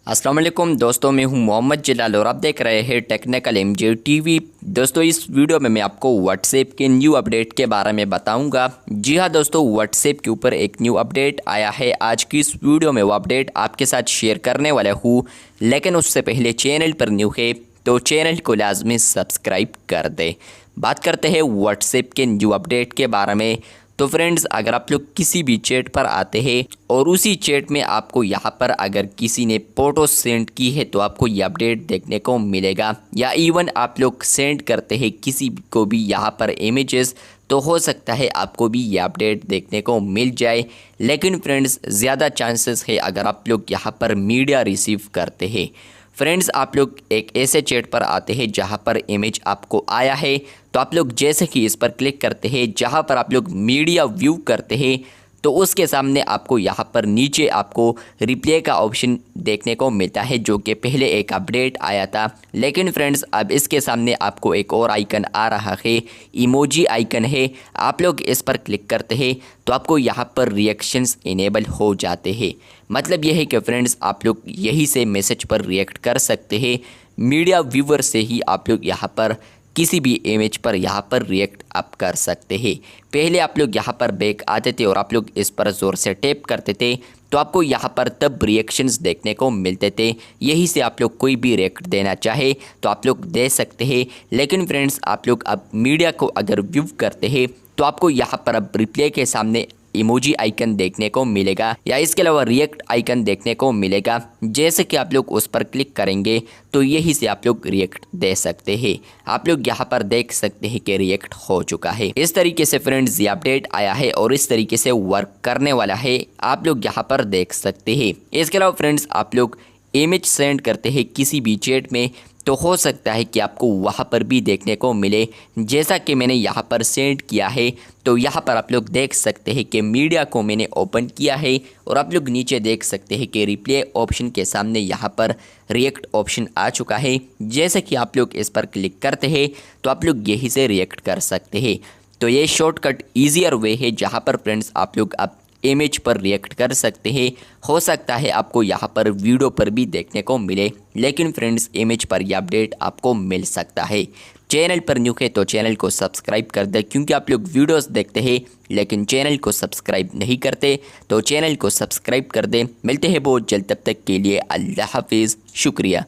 अस्सलाम वालेकुम दोस्तों, मैं हूं मोहम्मद जलाल और आप देख रहे हैं टेक्निकल एमजे टीवी। दोस्तों, इस वीडियो में मैं आपको व्हाट्सएप के न्यू अपडेट के बारे में बताऊंगा। जी हां दोस्तों, व्हाट्सएप के ऊपर एक न्यू अपडेट आया है। आज की इस वीडियो में वो अपडेट आपके साथ शेयर करने वाला हूं, लेकिन उससे पहले चैनल पर न्यू है तो चैनल को लाजमी सब्सक्राइब कर दे। बात करते हैं व्हाट्सएप के न्यू अपडेट के बारे में। तो फ्रेंड्स, अगर आप लोग किसी भी चैट पर आते हैं और उसी चैट में आपको यहाँ पर अगर किसी ने फ़ोटो सेंड की है तो आपको ये अपडेट देखने को मिलेगा। या इवन आप लोग सेंड करते हैं किसी को भी यहाँ पर इमेजेस, तो हो सकता है आपको भी ये अपडेट देखने को मिल जाए। लेकिन फ्रेंड्स, ज़्यादा चांसेस है अगर आप लोग यहाँ पर मीडिया रिसीव करते हैं। फ्रेंड्स, आप लोग एक ऐसे चैट पर आते हैं जहां पर इमेज आपको आया है, तो आप लोग जैसे कि इस पर क्लिक करते हैं, जहां पर आप लोग मीडिया व्यू करते हैं, तो उसके सामने आपको यहां पर नीचे आपको रिप्ले का ऑप्शन देखने को मिलता है, जो कि पहले एक अपडेट आया था। लेकिन फ्रेंड्स, अब इसके सामने आपको एक और आइकन आ रहा है, इमोजी आइकन है। आप लोग इस पर क्लिक करते हैं तो आपको यहाँ पर रिएक्शंस इनेबल हो जाते हैं। मतलब यह है कि फ्रेंड्स, आप लोग यही से मैसेज पर रिएक्ट कर सकते हैं। मीडिया व्यूवर से ही आप लोग यहाँ पर किसी भी इमेज पर यहाँ पर रिएक्ट आप कर सकते हैं। पहले आप लोग यहाँ पर बैक आते थे और आप लोग इस पर ज़ोर से टैप करते थे तो आपको यहाँ पर तब रिएक्शंस देखने को मिलते थे। यही से आप लोग कोई भी रिएक्ट देना चाहे तो आप लोग दे सकते हैं। लेकिन फ्रेंड्स, आप लोग अब मीडिया को अगर व्यू करते हैं तो आपको यहाँ पर अब रिप्ले के सामने इमोजी आइकन देखने को मिलेगा, या इसके अलावा रिएक्ट आइकन देखने को मिलेगा। जैसे कि आप लोग उस पर क्लिक करेंगे तो यही से आप लोग रिएक्ट दे सकते हैं। आप लोग यहाँ पर देख सकते हैं कि रिएक्ट हो चुका है। इस तरीके से फ्रेंड्स ये अपडेट आया है और इस तरीके से वर्क करने वाला है, आप लोग यहाँ पर देख सकते हैं। इसके अलावा फ्रेंड्स, आप लोग इमेज सेंड करते हैं किसी भी चैट में तो हो सकता है कि आपको वहाँ पर भी देखने को मिले। जैसा कि मैंने यहाँ पर सेंड किया है तो यहाँ पर आप लोग देख सकते हैं कि मीडिया को मैंने ओपन किया है और आप लोग नीचे देख सकते हैं कि रिप्ले ऑप्शन के सामने यहाँ पर रिएक्ट ऑप्शन आ चुका है। जैसे कि आप लोग इस पर क्लिक करते हैं तो आप लोग यही से रिएक्ट कर सकते हैं। तो ये शॉर्टकट ईजियर वे है जहाँ पर फ्रेंड्स आप लोग अब इमेज पर रिएक्ट कर सकते हैं। हो सकता है आपको यहाँ पर वीडियो पर भी देखने को मिले, लेकिन फ्रेंड्स इमेज पर यह अपडेट आपको मिल सकता है। चैनल पर न्यू है तो चैनल को सब्सक्राइब कर दे, क्योंकि आप लोग वीडियोस देखते हैं लेकिन चैनल को सब्सक्राइब नहीं करते, तो चैनल को सब्सक्राइब कर दे। मिलते हैं बहुत जल्द, तब तक के लिए अल्लाह हाफिज़, शुक्रिया।